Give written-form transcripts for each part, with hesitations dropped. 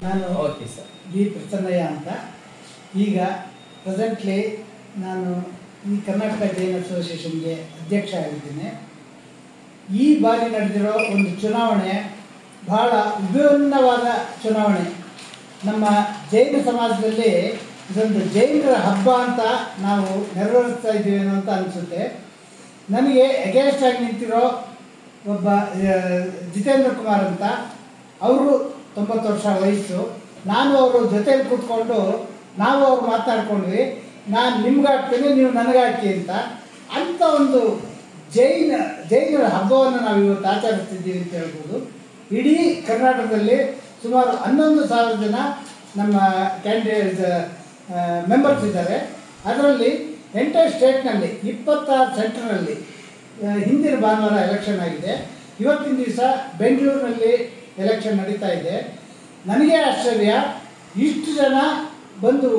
ನಾನು okay sir. B Prasannaiah ಅಂತ. ಈಗ ಪ್ರೆಸೆಂಟ್ಲಿ ನಾನು ಈ ಕರ್ನಾಟಕ ಜೈನ್ ಅಸೋಸಿಯೇಷನ್ಗೆ ಅಧ್ಯಕ್ಷ ಆಗಿದ್ದೇನೆ. ಈ ಬಾರಿ ನಡೆದಿರೋ ಒಂದು ಚುನಾವಣೆ ಬಹಳ ವಿಭಿನ್ನವಾದ ಚುನಾವಣೆ. ನಮ್ಮ ಜೈನ ಸಮಾಜದಲ್ಲಿ ಇದೊಂದು ಜೈನರ ಹಬ್ಬ ಅಂತ ನಾವು ನೆರವೇರಿಸ್ತಾ ಇದ್ದೀವೇನೋ ಅಂತ ಅನಿಸುತ್ತೆ. ನನಗೆ ಅಗೇನ್ಸ್ಟ್ ಆಗಿ ನಿಂತಿರೋ ಒಬ್ಬ ಜಿತೇಂದ್ರ ಕುಮಾರ್ ಅಂತ, ಅವರು 90 ವರ್ಷ ವಯಸ್ಸು. ನಾನು ಅವರು ಜೊತೆಲಿ ಕೂತ್ಕೊಂಡು ನಾವು ಅವ್ರು ಮಾತಾಡ್ಕೊಂಡ್ವಿ, ನಾನು ನಿಮ್ಗಾಗ್ತೀನಿ ನೀವು ನನಗಾಕಿ ಅಂತ ಒಂದು ಜೈನರ ಹಬ್ಬವನ್ನು ನಾವು ಇವತ್ತು ಆಚರಿಸ್ತಿದ್ದೀವಿ ಅಂತ ಹೇಳ್ಬೋದು. ಇಡೀ ಕರ್ನಾಟಕದಲ್ಲಿ ಸುಮಾರು 11,000 ಜನ ನಮ್ಮ ಕ್ಯಾಂಡಿಡೇಟ್ ಮೆಂಬರ್ಸ್ ಇದ್ದಾರೆ. ಅದರಲ್ಲಿ ಎಂಟೈರ್ ಸ್ಟೇಟ್ನಲ್ಲಿ 26 ಸೆಂಟರ್ನಲ್ಲಿ ಹಿಂದಿನ ಭಾನುವಾರ ಎಲೆಕ್ಷನ್ ಆಗಿದೆ. ಇವತ್ತಿನ ದಿವಸ ಬೆಂಗಳೂರಿನಲ್ಲಿ ಎಲೆಕ್ಷನ್ ನಡೀತಾ ಇದೆ. ನನಗೆ ಆಶ್ಚರ್ಯ, ಇಷ್ಟು ಜನ ಬಂದು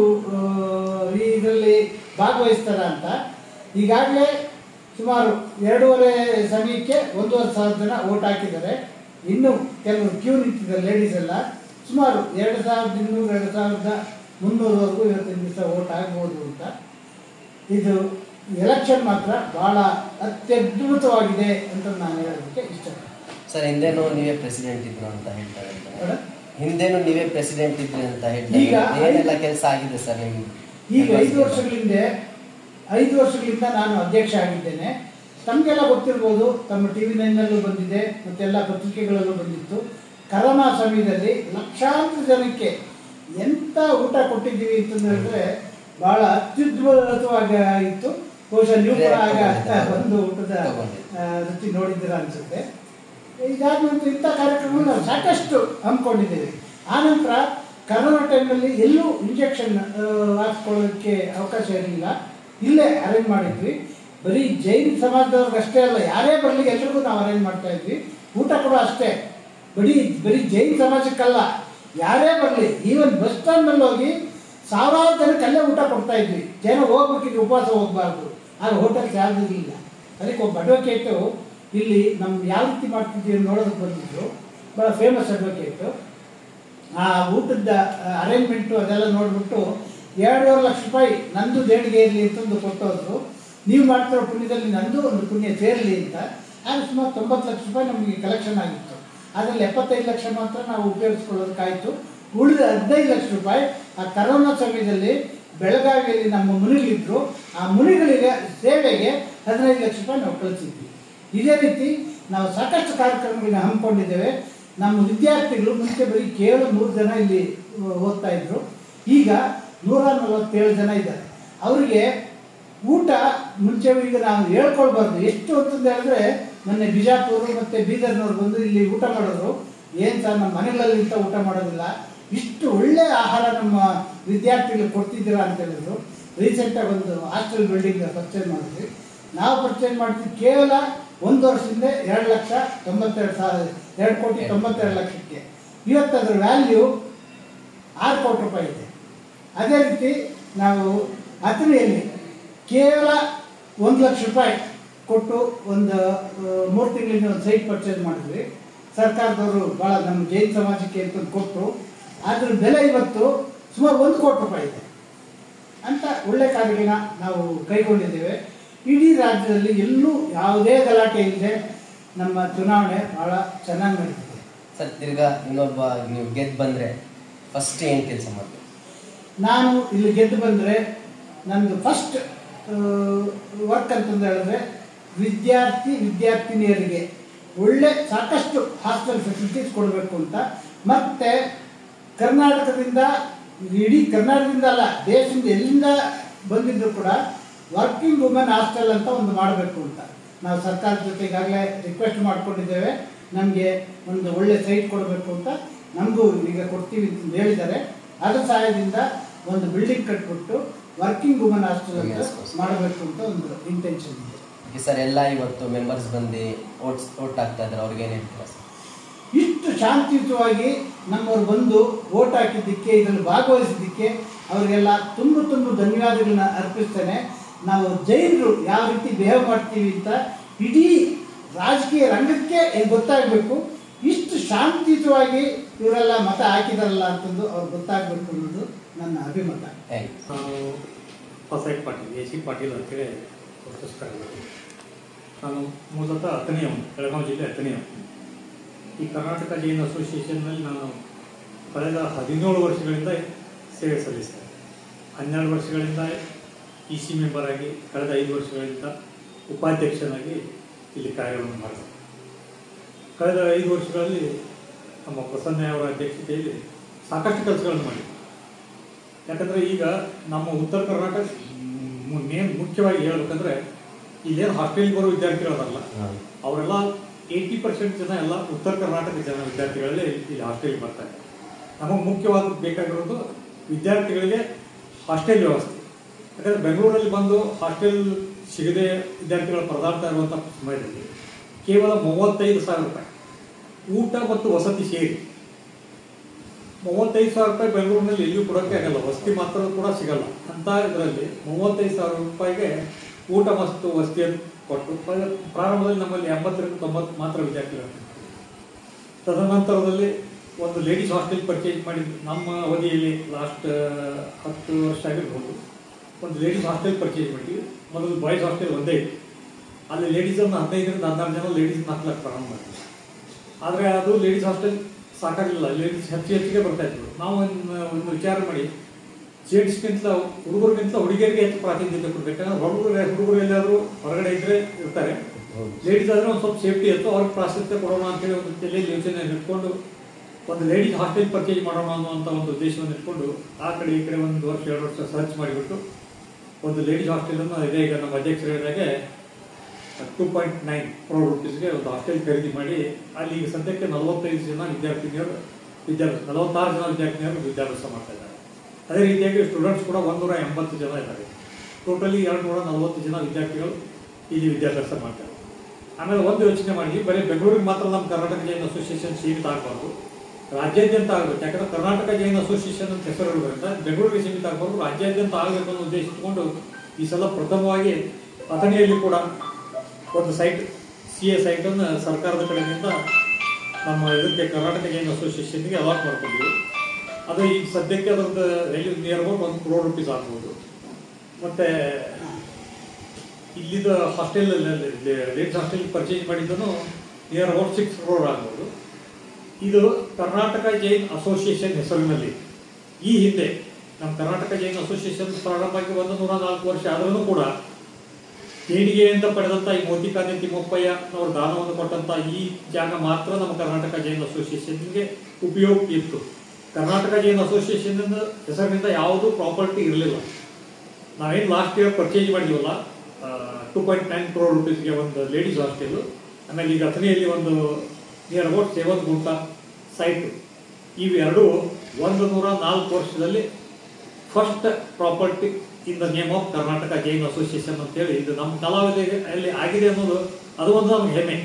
ಇದರಲ್ಲಿ ಭಾಗವಹಿಸ್ತಾರೆ ಅಂತ. ಈಗಾಗಲೇ ಸುಮಾರು 2:30 ಸಮಯಕ್ಕೆ 1,500 ಜನ ಓಟ್ ಹಾಕಿದ್ದಾರೆ. ಇನ್ನು ಕೆಲವರು ಕ್ಯೂ ನಿಂತಿದ್ದಾರೆ, ಲೇಡೀಸ್ ಎಲ್ಲ. ಸುಮಾರು 2,200 2,300ವರೆಗೂ ಇವತ್ತಿನ ದಿವಸ ಓಟ್ ಆಗ್ಬೋದು ಅಂತ. ಇದು ಎಲೆಕ್ಷನ್ ಮಾತ್ರ ಭಾಳ ಅತ್ಯದ್ಭುತವಾಗಿದೆ ಅಂತ ನಾನು ಹೇಳೋದಕ್ಕೆ ಇಷ್ಟಪಡ್ತೀನಿ. ಸರ್, ಹಿಂದೆನೂ ನೀವೇ ಪ್ರೆಸಿಡೆಂಟ್ ಇದ್ರು ಅಂತ ಹೇಳ್ತಾರೆ. ಹಿಂದೆನೂ ನೀವೇ ಪ್ರೆಸಿಡೆಂಟ್ ಇದ್ರಿ ಅಂತ ಹೇಳ್ತಾರೆ. ಈಗ ಏನೆಲ್ಲ ಕೆಲಸ ಆಗಿದೆ ಸರ್ ನಿಮ್ಗೆ? ಈಗ 5 ವರ್ಷಗಳಿಂದ ನಾನು ಅಧ್ಯಕ್ಷ ಆಗಿದ್ದೇನೆ. ತಮಗೆಲ್ಲ ಗೊತ್ತಿರ್ಬೋದು, ತಮ್ಮ TV9ನಲ್ಲೂ ಬಂದಿದೆ, ಮತ್ತೆಲ್ಲ ಪತ್ರಿಕೆಗಳಲ್ಲೂ ಬಂದಿತ್ತು. ಕರೋನಾ ಸಮಯದಲ್ಲಿ ಲಕ್ಷಾಂತರ ಜನಕ್ಕೆ ಎಂಥ ಊಟ ಕೊಟ್ಟಿದ್ದೀವಿ ಅಂತಂದು ಹೇಳಿದ್ರೆ ಭಾಳ ಅತ್ಯುದ್ಭುತವಾಗಿತ್ತು. ಬಹುಶಃ ನೀವು ಕೂಡ ಆಗ ಒಂದು ಊಟದ ರುಚಿ ನೋಡಿದ್ದೀರ ಅನಿಸುತ್ತೆ. ಇದಾದ ನಂತರ ಇಂಥ ಕಾರ್ಯಕ್ರಮ ನಾವು ಸಾಕಷ್ಟು ಹಮ್ಮಿಕೊಂಡಿದ್ದೇವೆ. ಆನಂತರ ಕರೋನಾ ಟೈಮಲ್ಲಿ ಎಲ್ಲೂ ಇಂಜೆಕ್ಷನ್ ಹಾಕ್ಕೊಳ್ಳೋಕ್ಕೆ ಅವಕಾಶ ಇರಲಿಲ್ಲ, ಇಲ್ಲೇ ಅರೇಂಜ್ ಮಾಡಿದ್ವಿ. ಬರೀ ಜೈನ್ ಸಮಾಜದವ್ರಿಗಷ್ಟೇ ಅಲ್ಲ, ಯಾರೇ ಬರಲಿ ಎಲ್ರಿಗೂ ನಾವು ಅರೇಂಜ್ ಮಾಡ್ತಾ ಇದ್ವಿ. ಊಟ ಕೂಡ ಅಷ್ಟೇ, ಬರೀ ಜೈನ್ ಸಮಾಜಕ್ಕಲ್ಲ, ಯಾರೇ ಬರಲಿ. ಈವನ್ ಬಸ್ ಸ್ಟ್ಯಾಂಡ್ನಲ್ಲಿ ಹೋಗಿ 1000 ಜನಕ್ಕೆ ಅಲ್ಲೇ ಊಟ ಕೊಡ್ತಾ ಇದ್ವಿ. ಜನ ಹೋಗ್ಬೇಕಿದ್ರೆ ಉಪವಾಸ ಹೋಗಬಾರ್ದು, ಆಗ ಹೋಟೆಲ್ ಚಾರ್ಜ್ ಇರಲಿಲ್ಲ. ಅದಕ್ಕೆ ಒಬ್ಬ ಅಡ್ವೊಕೇಟು ಇಲ್ಲಿ ನಮ್ಮ ಯಾವ ರೀತಿ ಮಾಡ್ತಿದ್ದೀವಿ ನೋಡೋದಕ್ಕೆ ಬಂದಿದ್ರು, ಭಾಳ ಫೇಮಸ್ ಅಡ್ವೊಕೇಟು. ಆ ಊಟದ ಅರೇಂಜ್ಮೆಂಟು ಅದೆಲ್ಲ ನೋಡಿಬಿಟ್ಟು 2.5 ಲಕ್ಷ ರೂಪಾಯಿ ನಂದು ದೇಣಿಗೆ ಇರಲಿ ಅಂತಂದು ಕೊಟ್ಟೋದ್ರು. ನೀವು ಮಾಡ್ತಿರೋ ಪುಣ್ಯದಲ್ಲಿ ನಂದು ಒಂದು ಪುಣ್ಯ ಸೇರಲಿ ಅಂತ. ಆಗ ಸುಮಾರು 90 ಲಕ್ಷ ರೂಪಾಯಿ ನಮಗೆ ಕಲೆಕ್ಷನ್ ಆಗಿತ್ತು. ಅದರಲ್ಲಿ 75 ಲಕ್ಷ ಮಾತ್ರ ನಾವು ಉಪಯೋಗಿಸ್ಕೊಳ್ಳೋದಕ್ಕಾಯಿತು. ಉಳಿದ 15 ಲಕ್ಷ ರೂಪಾಯಿ ಆ ಕರೋನಾ ಸಮಯದಲ್ಲಿ ಬೆಳಗಾವಿಯಲ್ಲಿ ನಮ್ಮ ಮುನಿಗಳಿದ್ರು, ಆ ಮುನಿಗಳಿಗೆ ಸೇವೆಗೆ 15 ಲಕ್ಷ ರೂಪಾಯಿ ನಾವು ಕಳಿಸಿದ್ವಿ. ಇದೇ ರೀತಿ ನಾವು ಸಾಕಷ್ಟು ಕಾರ್ಯಕ್ರಮಗಳನ್ನ ಹಮ್ಮಿಕೊಂಡಿದ್ದೇವೆ. ನಮ್ಮ ವಿದ್ಯಾರ್ಥಿಗಳು ಮುಂಚೆ ಬರೀ ಕೇವಲ 3 ಜನ ಇಲ್ಲಿ ಓದ್ತಾ ಇದ್ರು, ಈಗ 147 ಜನ ಇದ್ದಾರೆ. ಅವರಿಗೆ ಊಟ ಮುಂಚೆ ಈಗ ನಾವು ಹೇಳ್ಕೊಳ್ಬಾರ್ದು ಎಷ್ಟು ಅಂತಂದು ಹೇಳಿದ್ರೆ, ಮೊನ್ನೆ ಬಿಜಾಪುರ ಮತ್ತು ಬೀದರ್ನವ್ರು ಬಂದು ಇಲ್ಲಿ ಊಟ ಮಾಡೋರು. ಏನು ಸರ್, ನಮ್ಮ ಮನೆಗಳಲ್ಲಿ ಇಂಥ ಊಟ ಮಾಡೋದಿಲ್ಲ, ಇಷ್ಟು ಒಳ್ಳೆ ಆಹಾರ ನಮ್ಮ ವಿದ್ಯಾರ್ಥಿಗಳಿಗೆ ಕೊಡ್ತಿದ್ದೀರಾ ಅಂತ ಹೇಳಿದ್ರು. ರೀಸೆಂಟಾಗಿ ಒಂದು ಹಾಸ್ಟೆಲ್ ಬಿಲ್ಡಿಂಗ್ ಪರ್ಚೇಸ್ ಮಾಡಿದ್ವಿ. ನಾವು ಪರ್ಚೇಸ್ ಮಾಡ್ತೀವಿ ಕೇವಲ 1 ವರ್ಷದಿಂದ 2 ಕೋಟಿ 92 ಲಕ್ಷಕ್ಕೆ. ಇವತ್ತು ಅದರ ವ್ಯಾಲ್ಯೂ 6 ಕೋಟಿ ರೂಪಾಯಿ ಇದೆ. ಅದೇ ರೀತಿ ನಾವು ಅಥಣಿಯಲ್ಲಿ ಕೇವಲ 1 ಲಕ್ಷ ರೂಪಾಯಿ ಕೊಟ್ಟು ಒಂದು 3 ತಿಂಗಳಿಂದ ಒಂದು ಸೈಟ್ ಪರ್ಚೇಸ್ ಮಾಡಿದ್ವಿ. ಸರ್ಕಾರದವರು ಭಾಳ ನಮ್ಮ ಜೈನ್ ಸಮಾಜಕ್ಕೆ ಅಂತ ಕೊಟ್ಟು ಅದ್ರ ಬೆಲೆ ಇವತ್ತು ಸುಮಾರು 1 ಕೋಟಿ ರೂಪಾಯಿ ಇದೆ ಅಂತ ಒಳ್ಳೆ ಕಾರ್ಯಗಳನ್ನ ನಾವು ಕೈಗೊಂಡಿದ್ದೇವೆ. ಇಡೀ ರಾಜ್ಯದಲ್ಲಿ ಎಲ್ಲೂ ಯಾವುದೇ ಗಲಾಟೆ ಇಲ್ಲದೆ ನಮ್ಮ ಚುನಾವಣೆ ಭಾಳ ಚೆನ್ನಾಗಿ ನಡೀತಿದೆ. ಸರ್, ತಿರ್ಗಾ ಇನ್ನೊಬ್ಬ ನೀವು ಗೆದ್ದು ಬಂದರೆ ಫಸ್ಟ್ ಏನು ಕೆಲಸ ಮಾಡಬೇಕು? ನಾನು ಇಲ್ಲಿ ಗೆದ್ದು ಬಂದರೆ ನನ್ನದು ಫಸ್ಟ್ ವರ್ಕ್ ಅಂತಂದು ಹೇಳಿದ್ರೆ ವಿದ್ಯಾರ್ಥಿನಿಯರಿಗೆ ಒಳ್ಳೆ ಸಾಕಷ್ಟು ಹಾಸ್ಟೆಲ್ ಫೆಸಿಲಿಟೀಸ್ ಕೊಡಬೇಕು ಅಂತ. ಮತ್ತು ಕರ್ನಾಟಕದಿಂದ, ಇಡೀ ಕರ್ನಾಟಕದಿಂದ ಅಲ್ಲ, ದೇಶದಿಂದ ಎಲ್ಲಿಂದ ಬಂದಿದ್ದರೂ ಕೂಡ ವರ್ಕಿಂಗ್ ವುಮೆನ್ ಹಾಸ್ಟೆಲ್ ಅಂತ ಒಂದು ಮಾಡಬೇಕು ಅಂತ ನಾವು ಸರ್ಕಾರದ ಜೊತೆ ಈಗಾಗಲೇ ರಿಕ್ವೆಸ್ಟ್ ಮಾಡ್ಕೊಂಡಿದ್ದೇವೆ. ನಮಗೆ ಒಂದು ಒಳ್ಳೆ ಸೈಟ್ ಕೊಡಬೇಕು ಅಂತ, ನಮಗೂ ಈಗ ಕೊಡ್ತೀವಿ ಅಂತ ಹೇಳಿದ್ದಾರೆ. ಅದರ ಸಹಾಯದಿಂದ ಒಂದು ಬಿಲ್ಡಿಂಗ್ ಕಟ್ಬಿಟ್ಟು ವರ್ಕಿಂಗ್ ವುಮೆನ್ ಹಾಸ್ಟೆಲ್ ಅಂತ ಮಾಡಬೇಕು ಅಂತ ಒಂದು ಇಂಟೆನ್ಷನ್ ಇದೆ. ಸರ್, ಎಲ್ಲ ಇವತ್ತು ಮೆಂಬರ್ಸ್ ಬಂದು ಓಟ್ ಹಾಕ್ತಾ ಇದ್ದಾರೆ, ಅವ್ರಿಗೆ ಏನು ಹೇಳ್ತೀರಾ ಸರ್? ಇಷ್ಟು ಶಾಂತಿಯುತವಾಗಿ ನಮ್ಮವ್ರು ಬಂದು ಓಟ್ ಹಾಕಿದ್ದಕ್ಕೆ, ಇದರಲ್ಲಿ ಭಾಗವಹಿಸಿದ್ದಕ್ಕೆ ಅವರಿಗೆಲ್ಲ ತುಂಬ ಧನ್ಯವಾದಗಳನ್ನ ಅರ್ಪಿಸ್ತೇನೆ. ನಾವು ಜೈನರು ಯಾವ ರೀತಿ ಬಿಹೇವ್ ಮಾಡ್ತೀವಿ ಅಂತ ಇಡೀ ರಾಜಕೀಯ ರಂಗಕ್ಕೆ ಗೊತ್ತಾಗಬೇಕು. ಇಷ್ಟು ಶಾಂತಿಯುತವಾಗಿ ಇವರೆಲ್ಲ ಮತ ಹಾಕಿದಾರಲ್ಲ ಅಂತಂದು ಅವ್ರು ಗೊತ್ತಾಗಬೇಕು ಅನ್ನೋದು ನನ್ನ ಅಭಿಮತ. ನಾನು ಹೊಸೈಟ್ ಪಾಟೀಲ್, ಎ ಸಿ ಪಾಟೀಲ್ ಅಂತೇಳಿ ಗುರುತಿಸ್ತಾರೆ. ನಾನು ಮೂಲತಃ ಅಥಣಿಯವನು, ಬೆಳಗಾವಿ ಜಿಲ್ಲೆ ಅಥಣಿಯವನು. ಈ ಕರ್ನಾಟಕ ಜೈನ್ ಅಸೋಸಿಯೇಷನ್ನಲ್ಲಿ ನಾನು ಕಳೆದ 17 ವರ್ಷಗಳಿಂದ ಸೇವೆ ಸಲ್ಲಿಸ್ತೇನೆ. 12 ವರ್ಷಗಳಿಂದ EC ಮೆಂಬರ್ ಆಗಿ, ಕಳೆದ 5 ವರ್ಷಗಳಿಂದ ಉಪಾಧ್ಯಕ್ಷನಾಗಿ ಇಲ್ಲಿ ಕಾರ್ಯವನ್ನು ಮಾಡಿದೆ. ಕಳೆದ 5 ವರ್ಷಗಳಲ್ಲಿ ನಮ್ಮ ಪ್ರಸನ್ನ ಅವರ ಅಧ್ಯಕ್ಷತೆಯಲ್ಲಿ ಸಾಕಷ್ಟು ಕೆಲಸಗಳನ್ನು ಮಾಡಿದ್ವಿ. ಯಾಕಂದರೆ ಈಗ ನಮ್ಮ ಉತ್ತರ ಕರ್ನಾಟಕ ಮುಖ್ಯವಾಗಿ ಹೇಳ್ಬೇಕಂದ್ರೆ ಇಲ್ಲೇನು ಹಾಸ್ಟೆಲ್ಗೆ ಬರೋ ವಿದ್ಯಾರ್ಥಿಗಳಲ್ಲ, ಅವರೆಲ್ಲ 80% ಜನ ಎಲ್ಲ ಉತ್ತರ ಕರ್ನಾಟಕ ಜನ ವಿದ್ಯಾರ್ಥಿಗಳಲ್ಲೇ ಇಲ್ಲಿ ಹಾಸ್ಟೆಲ್ಗೆ ಬರ್ತಾರೆ. ನಮಗೆ ಮುಖ್ಯವಾಗಿ ಬೇಕಾಗಿರೋದು ವಿದ್ಯಾರ್ಥಿಗಳಿಗೆ ಹಾಸ್ಟೆಲ್ ವ್ಯವಸ್ಥೆ. ಯಾಕಂದರೆ ಬೆಂಗಳೂರಲ್ಲಿ ಬಂದು ಹಾಸ್ಟೆಲ್ ಸಿಗದೆ ವಿದ್ಯಾರ್ಥಿಗಳು ಪರದಾಡ್ತಾ ಇರುವಂಥ ಸಮಯದಲ್ಲಿ ಕೇವಲ 35,000 ರೂಪಾಯಿ ಊಟ ಮತ್ತು ವಸತಿ ಸೇರಿ 35,000 ರೂಪಾಯಿ ಬೆಂಗಳೂರಿನಲ್ಲಿ ಎಲ್ಲಿಯೂ ಕೊಡೋಕ್ಕೆ ಆಗಲ್ಲ, ವಸತಿ ಮಾತ್ರ ಕೂಡ ಸಿಗಲ್ಲ. ಅಂತ ಇದರಲ್ಲಿ 35,000 ರೂಪಾಯಿಗೆ ಊಟ ಮತ್ತು ವಸತಿಯನ್ನು ಕೊಟ್ಟು ಪ್ರಾರಂಭದಲ್ಲಿ ನಮ್ಮಲ್ಲಿ 80-90 ಮಾತ್ರ ವಿದ್ಯಾರ್ಥಿಗಳು. ತದನಂತರದಲ್ಲಿ ಒಂದು ಲೇಡೀಸ್ ಹಾಸ್ಟೆಲ್ ಪರ್ಚೇಸ್ ಮಾಡಿದ್ದು ನಮ್ಮ ಅವಧಿಯಲ್ಲಿ ಲಾಸ್ಟ್ 10 ವರ್ಷ ಆಗಿರ್ಬೋದು. ಒಂದು ಲೇಡೀಸ್ ಹಾಸ್ಟೆಲ್ ಪರ್ಚೇಸ್ ಮಾಡಿದ್ವಿ. ಮೊದಲು ಬಾಯ್ಸ್ ಹಾಸ್ಟೆಲ್ ಒಂದೇ ಇತ್ತು. ಅಲ್ಲಿ ಲೇಡೀಸನ್ನು 15-16 ಜನ ಲೇಡೀಸ್ ಹಾಕ್ಲಕ್ಕೆ ಪ್ರಾರಂಭ ಮಾಡಿದ್ವಿ. ಆದರೆ ಅದು ಲೇಡೀಸ್ ಹಾಸ್ಟೆಲ್ ಸಾಕಾಗಲಿಲ್ಲ, ಲೇಡೀಸ್ ಹೆಚ್ಚಿಗೆ ಬರ್ತಾಯಿದ್ರು. ನಾವು ಒಂದು ವಿಚಾರ ಮಾಡಿ ಜೆಂಟ್ಸ್ಗಿಂತ ಹುಡುಗರಿಗಿಂತ ಹುಡುಗಿಯರಿಗೆ ಹೆಚ್ಚು ಪ್ರಾತಿನಿಧ್ಯ ಕೊಡಬೇಕು. ಯಾಕಂದ್ರೆ ಹುಡುಗರು ಎಲ್ಲಾದರೂ ಹೊರಗಡೆ ಇದ್ದರೆ ಇರ್ತಾರೆ, ಲೇಡೀಸ್ ಆದರೆ ಒಂದು ಸ್ವಲ್ಪ ಸೇಫ್ಟಿ ಇತ್ತು, ಅವ್ರಿಗೆ ಪ್ರಾಶಸ್ತ್ಯ ಕೊಡೋಣ ಅಂತೇಳಿ ಒಂದು ತಲೆಯಲ್ಲಿ ಯೋಚನೆ ಇಟ್ಕೊಂಡು ಒಂದು ಲೇಡೀಸ್ ಹಾಸ್ಟೆಲ್ ಪರ್ಚೇಸ್ ಮಾಡೋಣ ಅನ್ನುವಂಥ ಒಂದು ಉದ್ದೇಶವನ್ನು ಇಟ್ಕೊಂಡು ಆ ಕಡೆ ಈ ಕಡೆ 1 ವರ್ಷ 2 ವರ್ಷ ಸರ್ಚ್ ಮಾಡಿಬಿಟ್ಟು ಒಂದು ಲೇಡೀಸ್ ಹಾಸ್ಟೆಲನ್ನು ಇದೇ ಈಗ ನಮ್ಮ ಅಧ್ಯಕ್ಷರು ಹೇಳಿದಾಗೆ 2.9 crore ರೂಪೀಸ್ಗೆ ಒಂದು ಹಾಸ್ಟೆಲ್ ಖರೀದಿ ಮಾಡಿ ಅಲ್ಲಿ ಈಗ ಸದ್ಯಕ್ಕೆ 45 ಜನ ವಿದ್ಯಾರ್ಥಿನಿಯರು 46 ಜನ ವಿದ್ಯಾರ್ಥಿನಿಯರು ವಿದ್ಯಾಭ್ಯಾಸ ಮಾಡ್ತಾ ಇದ್ದಾರೆ. ಅದೇ ರೀತಿಯಾಗಿ ಸ್ಟೂಡೆಂಟ್ಸ್ ಕೂಡ 180 ಜನ ಇದ್ದಾರೆ. ಟೋಟಲಿ 240 ಜನ ವಿದ್ಯಾರ್ಥಿಗಳು ಇಲ್ಲಿ ವಿದ್ಯಾಭ್ಯಾಸ ಮಾಡ್ತಾರೆ. ಆಮೇಲೆ ಒಂದು ಯೋಚನೆ ಮಾಡಿ, ಬರೀ ಬೆಂಗಳೂರಿಗೆ ಮಾತ್ರ ನಮ್ಮ ಕರ್ನಾಟಕ ಜೈನ್ ಅಸೋಸಿಯೇಷನ್ ಸೀಮಿತ ಆಗಬಾರ್ದು, ರಾಜ್ಯಾದ್ಯಂತ ಆಗಬೇಕು. ಯಾಕಂದರೆ ಕರ್ನಾಟಕ ಜೈನ್ ಅಸೋಸಿಯೇಷನ್ ಅಂತ ಹೆಸರು ಇರೋದ್ರಿಂದ ಬೆಂಗಳೂರಿಗೆ ಸೀಮಿತ ಆಗಬಾರ್ದು, ರಾಜ್ಯಾದ್ಯಂತ ಆಗಬೇಕು ಅನ್ನೋ ಉದ್ದೇಶ ಇಟ್ಕೊಂಡು ಈ ಸಲ ಪ್ರಥಮವಾಗಿ ಅಥಣಿಯಲ್ಲಿ ಕೂಡ ಒಂದು ಸೈಟ್ CA ಸೈಟನ್ನು ಸರ್ಕಾರದ ಕಡೆಯಿಂದ ನಮ್ಮ ಇದಕ್ಕೆ ಕರ್ನಾಟಕ ಜೈನ್ ಅಸೋಸಿಯೇಷನ್ಗೆ ಅಲಾಟ್ ಮಾಡ್ಕೊಂಡಿದ್ವಿ. ಅದು ಈಗ ಸದ್ಯಕ್ಕೆ ಅದರದ್ದು ನಿಯರ್ ಅಬೌಟ್ 1 crore ರೂಪೀಸ್ ಆಗ್ಬೋದು. ಮತ್ತು ಇಲ್ಲಿದ್ದ ಹಾಸ್ಟೆಲ್ ಲೇಡೀಸ್ ಹಾಸ್ಟೆಲ್ ಪರ್ಚೇಸ್ ಮಾಡಿದ್ದನು ನಿಯರ್ ಅಬೌಟ್ 6 crore ಆಗ್ಬೋದು. ಇದು ಕರ್ನಾಟಕ ಜೈನ್ ಅಸೋಸಿಯೇಷನ್ ಹೆಸರಿನಲ್ಲಿ ಈ ಹಿಂದೆ ನಮ್ಮ ಕರ್ನಾಟಕ ಜೈನ್ ಅಸೋಸಿಯೇಷನ್ ಪ್ರಾರಂಭ ಆಗಿ 104 ವರ್ಷ ಆದ್ರೂ ಕೂಡ ದೇಣಿಗೆಯಿಂದ ಪಡೆದಂಥ ಈ ಮೋತಿಕಾಂತಿ ತಿಮ್ಮಪ್ಪಯ್ಯ ಅವರು ದಾನವನ್ನು ಕೊಟ್ಟಂಥ ಈ ಜಾಗ ಮಾತ್ರ ನಮ್ಮ ಕರ್ನಾಟಕ ಜೈನ್ ಅಸೋಸಿಯೇಷನ್ಗೆ ಉಪಯೋಗ ಇತ್ತು. ಕರ್ನಾಟಕ ಜೈನ್ ಅಸೋಸಿಯೇಷನ್ ಹೆಸರಿನಿಂದ ಯಾವುದೂ ಪ್ರಾಪರ್ಟಿ ಇರಲಿಲ್ಲ. ನಾವೇನು ಲಾಸ್ಟ್ ಇಯರ್ ಪರ್ಚೇಸ್ ಮಾಡಿದ್ವಲ್ಲ 2.9 crore ರೂಪೀಸ್ಗೆ ಒಂದು ಲೇಡೀಸ್ ಹಾಸ್ಟೆಲು, ಆಮೇಲೆ ಈಗ ಅಥಣಿಯಲ್ಲಿ ಒಂದು ನಿಯರ್ ಅಬೌಟ್ 7 ಗುಂಟ ಸೈಟು, ಇವೆರಡೂ 104 ವರ್ಷದಲ್ಲಿ first property in the name of Karnataka Jain association ಅಂತೇಳಿ ಇದು ನಮ್ಮ ಕಲಾವಿದರಲ್ಲಿ ಆಗಿದೆ ಅನ್ನೋದು ಅದು ಒಂದು ನಮ್ಗೆ ಹೆಮ್ಮೆ.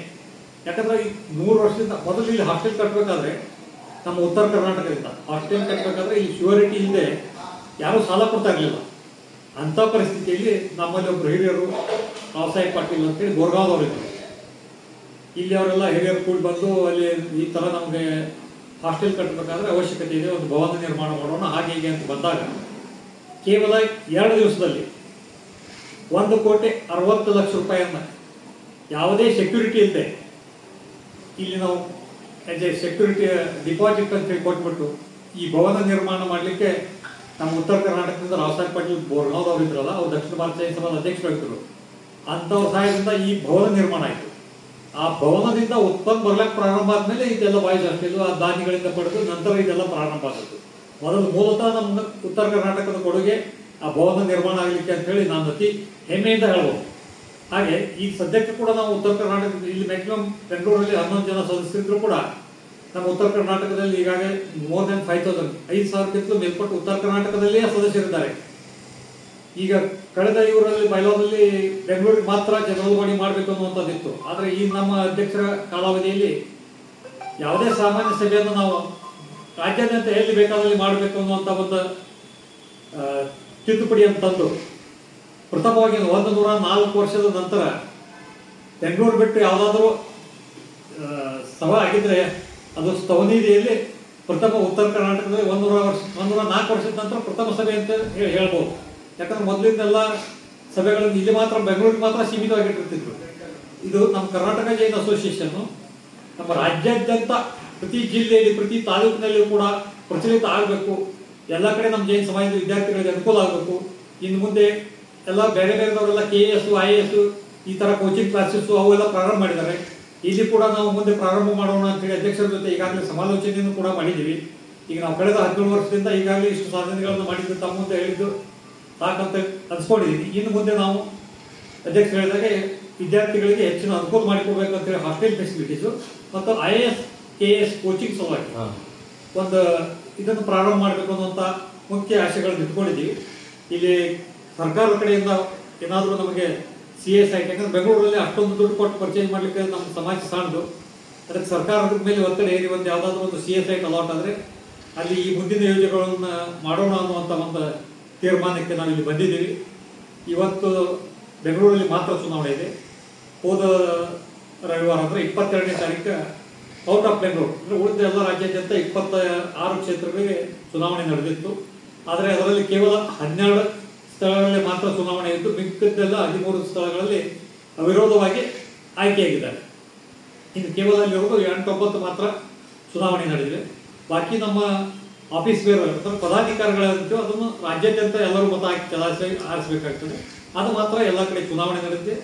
ಯಾಕಂದರೆ ಈ 100 ವರ್ಷದಿಂದ ಮೊದಲು ಇಲ್ಲಿ ಹಾಸ್ಟೆಲ್ ಕಟ್ಟಬೇಕಾದ್ರೆ ನಮ್ಮ ಉತ್ತರ ಕರ್ನಾಟಕದಿಂದ ಹಾಸ್ಟೆಲ್ ಕಟ್ಟಬೇಕಾದ್ರೆ ಇಲ್ಲಿ ಶ್ಯೂರಿಟಿ ಹಿಂದೆ ಯಾರೂ ಸಾಲ ಕೊಡ್ತಾ ಇರಲಿಲ್ಲ. ಅಂಥ ಪರಿಸ್ಥಿತಿಯಲ್ಲಿ ನಮ್ಮಲ್ಲಿ ಒಬ್ಬರು ಹಿರಿಯರು ರಾವಸಾಹೇಬ್ ಪಾಟೀಲ್ ಅಂತೇಳಿ ಗೋರ್ಗಾವ್ದವ್ರು ಇದ್ದರು. ಇಲ್ಲಿ ಅವರೆಲ್ಲ ಹಿರಿಯರು ಕೂಡಿ ಬಂದು ಅಲ್ಲಿ ಈ ಥರ ನಮಗೆ ಹಾಸ್ಟೆಲ್ ಕಟ್ಟಬೇಕಾದ್ರೆ ಅವಶ್ಯಕತೆ ಇದೆ, ಒಂದು ಭವನ ನಿರ್ಮಾಣ ಮಾಡೋಣ ಹಾಗೆ ಹೀಗೆ ಅಂತ ಬಂದಾಗ ಕೇವಲ 2 ದಿವಸದಲ್ಲಿ 1,60,00,000 ರೂಪಾಯಿಯನ್ನು ಯಾವುದೇ ಸೆಕ್ಯೂರಿಟಿ ಇಲ್ಲದೆ ಇಲ್ಲಿ ನಾವು ಆಸ್ ಎ ಸೆಕ್ಯೂರಿಟಿ ಡಿಪಾಸಿಟ್ ಅಂತೇಳಿ ಕೊಟ್ಬಿಟ್ಟು ಈ ಭವನ ನಿರ್ಮಾಣ ಮಾಡಲಿಕ್ಕೆ ನಮ್ಮ ಉತ್ತರ ಕರ್ನಾಟಕದಿಂದ ರಾವಸಾಹೇಬ್ ಪಾಟೀಲ್ ಬೋರ್ಗಾವ್ದವ್ರು ಇದ್ರಲ್ಲ, ಅವ್ರು ದಕ್ಷಿಣ ಭಾರತ ಜೈನ ಸಮಾಜದ ಅಧ್ಯಕ್ಷರಾಗಿದ್ದರು. ಅಂಥವ್ರ ಸಹಾಯದಿಂದ ಈ ಭವನ ನಿರ್ಮಾಣ ಆಯಿತು. ಆ ಭವನದಿಂದ ಉತ್ಪನ್ನ ಬರ್ಲಿಕ್ಕೆ ಪ್ರಾರಂಭ ಆದಮೇಲೆ ಇದೆಲ್ಲ ಬಾಯ್ಸ್ ಹಾಸ್ಟೆಲ್ ಆ ದಾನಿಗಳಿಂದ ಪಡೆದು ನಂತರ ಇದೆಲ್ಲ ಪ್ರಾರಂಭ ಆಗುತ್ತೆ. ಮೊದಲು ಮೂಲತಃ ನಮ್ಮ ಉತ್ತರ ಕರ್ನಾಟಕದ ಕೊಡುಗೆ ಆ ಭವನ ನಿರ್ಮಾಣ ಆಗಲಿಕ್ಕೆ ಅಂತ ಹೇಳಿ ನಾನು ಅತಿ ಹೆಮ್ಮೆಯಿಂದ ಹೇಳ್ಬೋದು. ಹಾಗೆ ಈ ಸದ್ಯಕ್ಕೆ ಕೂಡ ನಾವು ಉತ್ತರ ಕರ್ನಾಟಕದ ಇಲ್ಲಿ ಮ್ಯಾಕ್ಸಿಮಮ್ ಬೆಂಗಳೂರಲ್ಲಿ 11 ಜನ ಸದಸ್ಯರಿದ್ರು ಕೂಡ ನಮ್ಮ ಉತ್ತರ ಕರ್ನಾಟಕದಲ್ಲಿ ಈಗಾಗಲೇ ಮೋರ್ ದೆನ್ 5,000 ಮೇಲ್ಪಟ್ಟು ಉತ್ತರ ಕರ್ನಾಟಕದಲ್ಲೇ ಸದಸ್ಯರಿದ್ದಾರೆ. ಈಗ ಕಳೆದ ಇವರಲ್ಲಿ ಬೈಲಾದಲ್ಲಿ ಬೆಂಗಳೂರಿಗೆ ಮಾತ್ರ ಜನರಲ್ ಬಾಡಿ ಮಾಡಬೇಕು ಅನ್ನುವಂಥದ್ದಿತ್ತು. ಆದರೆ ಈ ನಮ್ಮ ಅಧ್ಯಕ್ಷರ ಕಾಲಾವಧಿಯಲ್ಲಿ ಯಾವುದೇ ಸಾಮಾನ್ಯ ಸಭೆಯನ್ನು ನಾವು ರಾಜ್ಯಾದ್ಯಂತ ಎಲ್ಲಿ ಬೇಕಾದಲ್ಲಿ ಮಾಡಬೇಕು ಅನ್ನುವಂಥ ಒಂದು ತಿದ್ದುಪಡಿಯನ್ನು ತಂದು ಪ್ರಥಮವಾಗಿ 104 ವರ್ಷದ ನಂತರ ಬೆಂಗಳೂರು ಬಿಟ್ಟು ಯಾವುದಾದ್ರೂ ಸಭೆ ಆಗಿದ್ರೆ ಅದು ಸ್ತವನಿಧಿಯಲ್ಲಿ ಪ್ರಥಮ ಉತ್ತರ ಕರ್ನಾಟಕದಲ್ಲಿ 104 ವರ್ಷದ ನಂತರ ಪ್ರಥಮ ಸಭೆ ಅಂತ ಹೇಳ್ಬೋದು. ಯಾಕಂದ್ರೆ ಮೊದಲಿಂದೆಲ್ಲ ಸಭೆಗಳನ್ನು ಇಲ್ಲಿ ಮಾತ್ರ ಬೆಂಗಳೂರಿಗೆ ಮಾತ್ರ ಸೀಮಿತವಾಗಿಟ್ಟಿರ್ತಿದ್ರು. ಇದು ನಮ್ಮ ಕರ್ನಾಟಕ ಜೈನ್ ಅಸೋಸಿಯೇಷನ್ ನಮ್ಮ ರಾಜ್ಯಾದ್ಯಂತ ಪ್ರತಿ ಜಿಲ್ಲೆಯಲ್ಲಿ ಪ್ರತಿ ತಾಲೂಕಿನಲ್ಲಿಯೂ ಕೂಡ ಪ್ರಚಲಿತ ಆಗಬೇಕು. ಎಲ್ಲ ಕಡೆ ನಮ್ಮ ಜೈನ ಸಮಾಜದ ವಿದ್ಯಾರ್ಥಿಗಳಿಗೆ ಅನುಕೂಲ ಆಗಬೇಕು. ಇನ್ನು ಮುಂದೆ ಎಲ್ಲ ಬೇರೆ ಬೇರೆದವರೆಲ್ಲ KS IAS ಈ ಥರ ಕೋಚಿಂಗ್ ಕ್ಲಾಸಸ್ ಅವೆಲ್ಲ ಪ್ರಾರಂಭ ಮಾಡಿದ್ದಾರೆ. ಇಲ್ಲಿ ಕೂಡ ನಾವು ಮುಂದೆ ಪ್ರಾರಂಭ ಮಾಡೋಣ ಅಂತೇಳಿ ಅಧ್ಯಕ್ಷರ ಜೊತೆ ಈಗಾಗಲೇ ಸಮಾಲೋಚನೆಯನ್ನು ಕೂಡ ಮಾಡಿದ್ದೀವಿ. ಈಗ ನಾವು ಕಳೆದ 17 ವರ್ಷದಿಂದ ಈಗಾಗಲೇ ಇಷ್ಟು ಸಾಧನೆಗಳನ್ನು ಮಾಡಿದ್ದು ತಮ್ಮ ಮುಂದೆ ಹೇಳಿದ್ದು ಸಾಕಂತ ಅನ್ಸ್ಕೊಂಡಿದ್ದೀನಿ. ಇನ್ನು ಮುಂದೆ ನಾವು ಅಧ್ಯಕ್ಷರು ಹೇಳಿದಾಗೆ ವಿದ್ಯಾರ್ಥಿಗಳಿಗೆ ಹೆಚ್ಚಿನ ಅನುಕೂಲ ಮಾಡಿಕೊಡ್ಬೇಕು ಅಂತೇಳಿ ಹಾಸ್ಟೆಲ್ ಫೆಸಿಲಿಟೀಸು ಮತ್ತು IAS KS ಕೋಚಿಂಗ್ ಸಲುವಾಗಿ ಒಂದು ಇದನ್ನು ಪ್ರಾರಂಭ ಮಾಡಬೇಕು ಅನ್ನುವಂಥ ಮುಖ್ಯ ಆಶೆಗಳನ್ನು ಇಟ್ಕೊಂಡಿದ್ದೀವಿ. ಇಲ್ಲಿ ಸರ್ಕಾರದ ಕಡೆಯಿಂದ ಏನಾದರೂ ನಮಗೆ CS ಆಯ್ತು, ಯಾಕಂದ್ರೆ ಬೆಂಗಳೂರಲ್ಲಿ ಅಷ್ಟೊಂದು ದುಡ್ಡು ಕೊಟ್ಟು ಪರ್ಚೇಸ್ ಮಾಡಲಿಕ್ಕೆ ನಮ್ಮ ಸಮಾಜ ಸಾಣದು. ಅದಕ್ಕೆ ಸರ್ಕಾರದ ಮೇಲೆ ಒತ್ತಡ ಏರಿ ಒಂದು ಯಾವುದಾದ್ರೂ ಒಂದು CS ಆಯ್ತು ಅಲಾಟ್ ಆದರೆ ಅಲ್ಲಿ ಈ ಮುಂದಿನ ಯೋಜನೆಗಳನ್ನು ಮಾಡೋಣ ಅನ್ನುವಂಥ ಒಂದು ತೀರ್ಮಾನಕ್ಕೆ ನಾವು ಇಲ್ಲಿ ಬಂದಿದ್ದೀವಿ. ಇವತ್ತು ಬೆಂಗಳೂರಲ್ಲಿ ಮಾತ್ರ ಚುನಾವಣೆ ಇದೆ. ಹೋದ ರವಿವಾರ ಅಂದರೆ 22ನೇ ತಾರೀಕು ಔಟ್ ಆಫ್ ಬೆಂಗಳೂರು ಅಂದರೆ ಉಳಿದ ಎಲ್ಲ ರಾಜ್ಯಾದ್ಯಂತ 26 ಕ್ಷೇತ್ರಗಳಿಗೆ ಚುನಾವಣೆ ನಡೆದಿತ್ತು. ಆದರೆ ಅದರಲ್ಲಿ ಕೇವಲ 12 ಸ್ಥಳಗಳಲ್ಲಿ ಮಾತ್ರ ಚುನಾವಣೆ ಇದ್ದು ಮಿಕ್ಕಿದ್ದೆಲ್ಲ 13 ಸ್ಥಳಗಳಲ್ಲಿ ಅವಿರೋಧವಾಗಿ ಆಯ್ಕೆಯಾಗಿದ್ದಾರೆ. ಇನ್ನು ಕೇವಲ ಅಲ್ಲಿರೋದು 8-9 ಮಾತ್ರ ಚುನಾವಣೆ ನಡೆದಿದೆ. ಬಾಕಿ ನಮ್ಮ ಆಫೀಸ್ ಬೇರೆ ಅಂದರೆ ಪದಾಧಿಕಾರಿಗಳಂತೂ ಅದನ್ನು ರಾಜ್ಯಾದ್ಯಂತ ಎಲ್ಲರೂ ಮತ ಹಾಕಿ ಚಲಾಯಿಸಿ ಆರಿಸಬೇಕಾಗ್ತದೆ. ಅದು ಮಾತ್ರ ಎಲ್ಲ ಕಡೆ ಚುನಾವಣೆ ನಡೆದಿದೆ.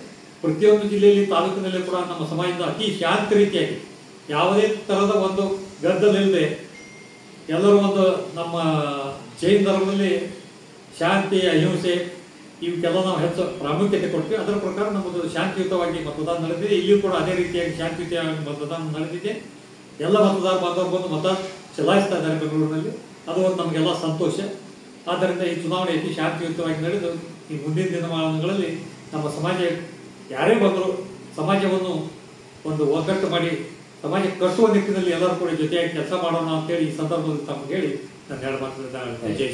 ಪ್ರತಿಯೊಂದು ಜಿಲ್ಲೆಯಲ್ಲಿ ತಾಲೂಕಿನಲ್ಲಿ ಕೂಡ ನಮ್ಮ ಸಮಾಜದ ಅತಿ ಶಾಂತ ರೀತಿಯಾಗಿ ಯಾವುದೇ ಥರದ ಒಂದು ಗದ್ದಲಿಲ್ಲದೆ ಎಲ್ಲರೂ ಒಂದು ನಮ್ಮ ಜೈನ ಧರ್ಮದಲ್ಲಿ ಶಾಂತಿ ಅಹಿಂಸೆ ಇವಕ್ಕೆಲ್ಲ ನಾವು ಹೆಚ್ಚು ಪ್ರಾಮುಖ್ಯತೆ ಕೊಡ್ತೀವಿ. ಅದರ ಪ್ರಕಾರ ನಮ್ಮದು ಶಾಂತಿಯುತವಾಗಿ ಮತದಾನ ನಡೆದಿದೆ. ಇಲ್ಲಿಯೂ ಕೂಡ ಅದೇ ರೀತಿಯಾಗಿ ಶಾಂತಿಯುತವಾಗಿ ಮತದಾನ ನಡೆದಿದೆ. ಎಲ್ಲ ಮತದಾರ ಬಾಂಧವರು ಬಂದು ಮತ ಚಲಾಯಿಸ್ತಾ ಇದ್ದಾರೆ ಬೆಂಗಳೂರಿನಲ್ಲಿ. ಅದು ಒಂದು ನಮಗೆಲ್ಲ ಸಂತೋಷ. ಆದ್ದರಿಂದ ಈ ಚುನಾವಣೆ ಅತಿ ಶಾಂತಿಯುತವಾಗಿ ನಡೆದು ಈ ಮುಂದಿನ ದಿನಮಾನಗಳಲ್ಲಿ ನಮ್ಮ ಸಮಾಜ ಯಾರೇ ಬಂದರೂ ಸಮಾಜವನ್ನು ಒಂದು ಒಗ್ಗಟ್ಟು ಮಾಡಿ ಸಮಾಜ ಕಟ್ಟುವ ನಿಟ್ಟಿನಲ್ಲಿ ಎಲ್ಲರೂ ಕೂಡ ಜೊತೆಯಾಗಿ ಕೆಲಸ ಮಾಡೋಣ ಅಂತೇಳಿ ಈ ಸಂದರ್ಭದಲ್ಲಿ ತಮಗೆ ಹೇಳಿ ನಾನು 2 ಮಾತು ಜೈ